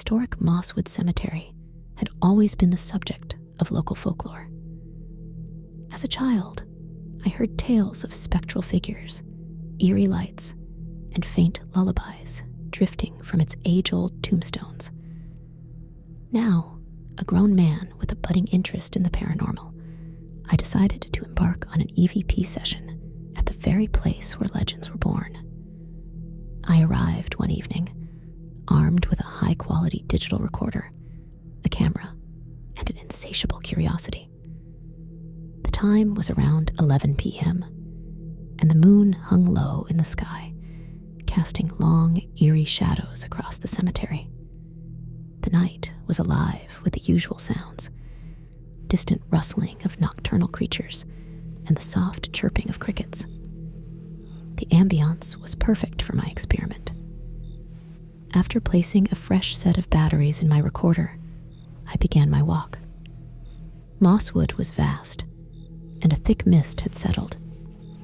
historic Mosswood Cemetery had always been the subject of local folklore. As a child, I heard tales of spectral figures, eerie lights, and faint lullabies drifting from its age-old tombstones. Now, a grown man with a budding interest in the paranormal, I decided to embark on an EVP session at the very place where legends were born. I arrived one evening, armed with a high-quality digital recorder, a camera, and an insatiable curiosity. The time was around 11 p.m., and the moon hung low in the sky, casting long, eerie shadows across the cemetery. The night was alive with the usual sounds, distant rustling of nocturnal creatures and the soft chirping of crickets. The ambiance was perfect for my experiment. After placing a fresh set of batteries in my recorder, I began my walk. Mosswood was vast, and a thick mist had settled,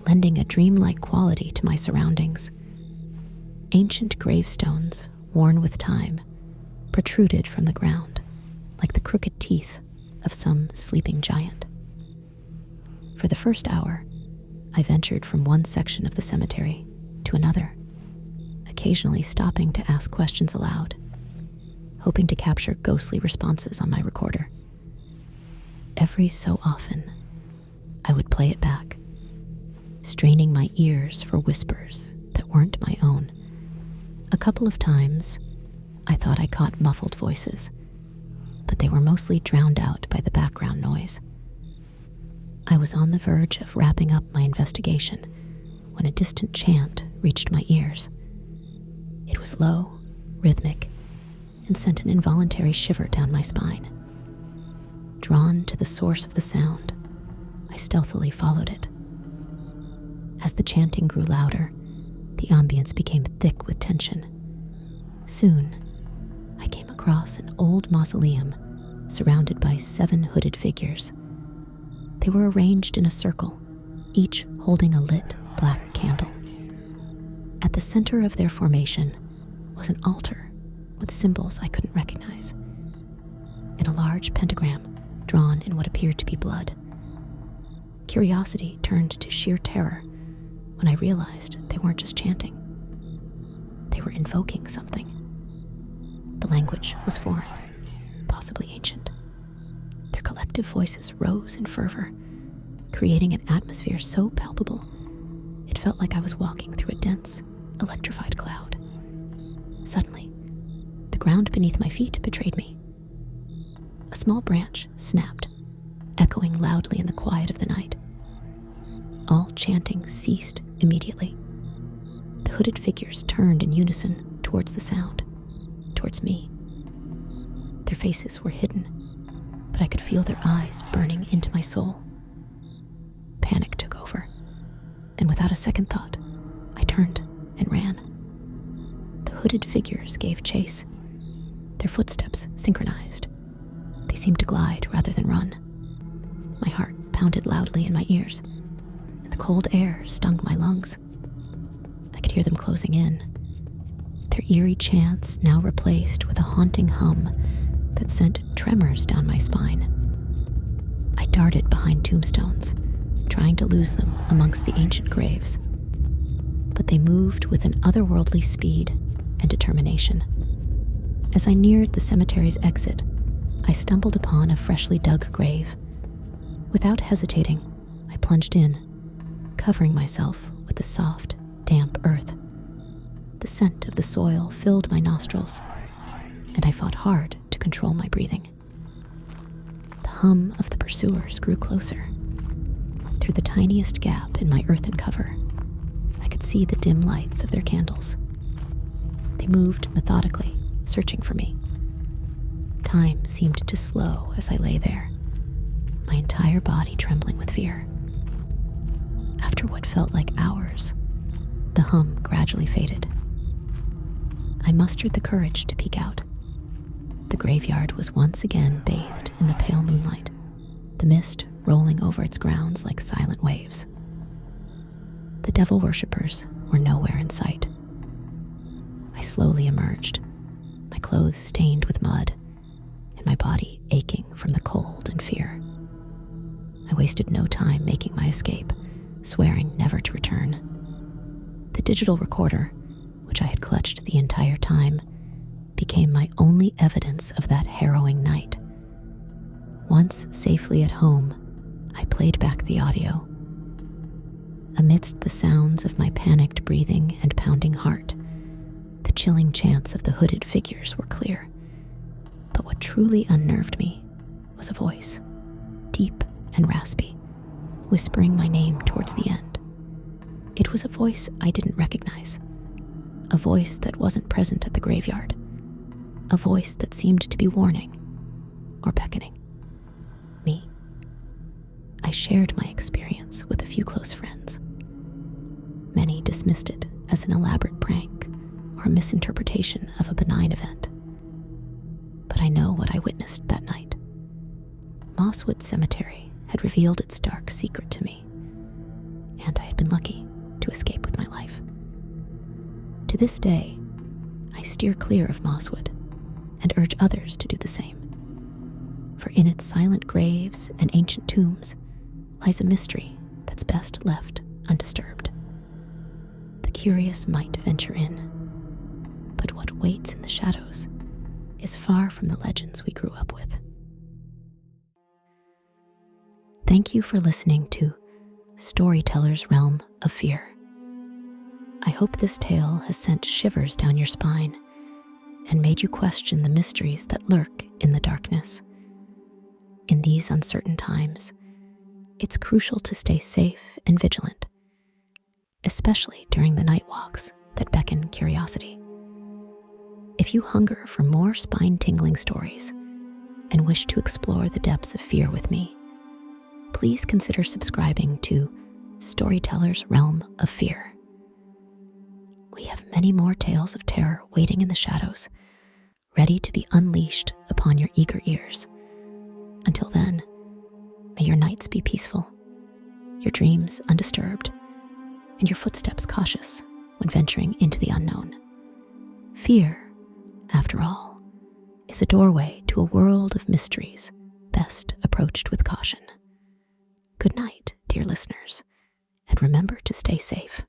lending a dreamlike quality to my surroundings. Ancient gravestones, worn with time, protruded from the ground like the crooked teeth of some sleeping giant. For the first hour, I ventured from one section of the cemetery to another, occasionally stopping to ask questions aloud, hoping to capture ghostly responses on my recorder. Every so often, I would play it back, straining my ears for whispers that weren't my own. A couple of times, I thought I caught muffled voices, but they were mostly drowned out by the background noise. I was on the verge of wrapping up my investigation when a distant chant reached my ears. It was low, rhythmic, and sent an involuntary shiver down my spine. Drawn to the source of the sound, I stealthily followed it. As the chanting grew louder, the ambience became thick with tension. Soon, I came across an old mausoleum surrounded by 7 hooded figures. They were arranged in a circle, each holding a lit black candle. At the center of their formation was an altar with symbols I couldn't recognize, and a large pentagram drawn in what appeared to be blood. Curiosity turned to sheer terror when I realized they weren't just chanting. They were invoking something. The language was foreign, possibly ancient. Their collective voices rose in fervor, creating an atmosphere so palpable it felt like I was walking through a dense, electrified cloud. Suddenly, the ground beneath my feet betrayed me. A small branch snapped, echoing loudly in the quiet of the night. All chanting ceased immediately. The hooded figures turned in unison towards the sound, towards me. Their faces were hidden, but I could feel their eyes burning into my soul. Panic took over, and without a second thought, I turned and ran. The hooded figures gave chase. Their footsteps synchronized. They seemed to glide rather than run. My heart pounded loudly in my ears, and the cold air stung my lungs. I could hear them closing in, their eerie chants now replaced with a haunting hum that sent tremors down my spine. I darted behind tombstones, trying to lose them amongst the ancient graves, but they moved with an otherworldly speed and determination. As I neared the cemetery's exit, I stumbled upon a freshly dug grave. Without hesitating, I plunged in, covering myself with the soft, damp earth. The scent of the soil filled my nostrils, and I fought hard to control my breathing. The hum of the pursuers grew closer. Through the tiniest gap in my earthen cover, I could see the dim lights of their candles. They moved methodically, searching for me. Time seemed to slow as I lay there, my entire body trembling with fear. After what felt like hours, the hum gradually faded. I mustered the courage to peek out. The graveyard was once again bathed in the pale moonlight, the mist rolling over its grounds like silent waves. The devil worshippers were nowhere in sight. I slowly emerged, my clothes stained with mud, and my body aching from the cold and fear. I wasted no time making my escape, swearing never to return. The digital recorder, which I had clutched the entire time, became my only evidence of that harrowing night. Once safely at home, I played back the audio. Amidst the sounds of my panicked breathing and pounding heart, the chilling chants of the hooded figures were clear. But what truly unnerved me was a voice, deep and raspy, whispering my name towards the end. It was a voice I didn't recognize, a voice that wasn't present at the graveyard, a voice that seemed to be warning or beckoning me. I shared my experience with a few close friends. Many dismissed it as an elaborate prank or a misinterpretation of a benign event. But I know what I witnessed that night. Mosswood Cemetery had revealed its dark secret to me, and I had been lucky to escape with my life. To this day, I steer clear of Mosswood and urge others to do the same. For in its silent graves and ancient tombs lies a mystery that's best left undisturbed. The curious might venture in, but what waits in the shadows is far from the legends we grew up with. Thank you for listening to Storyteller's Realm of Fear. I hope this tale has sent shivers down your spine and made you question the mysteries that lurk in the darkness. In these uncertain times, it's crucial to stay safe and vigilant, especially during the night walks that beckon curiosity. If you hunger for more spine-tingling stories and wish to explore the depths of fear with me, please consider subscribing to Storyteller's Realm of Fear. We have many more tales of terror waiting in the shadows, ready to be unleashed upon your eager ears. Until then, may your nights be peaceful, your dreams undisturbed, and your footsteps cautious when venturing into the unknown. Fear, after all, is a doorway to a world of mysteries best approached with caution. Good night, dear listeners, and remember to stay safe.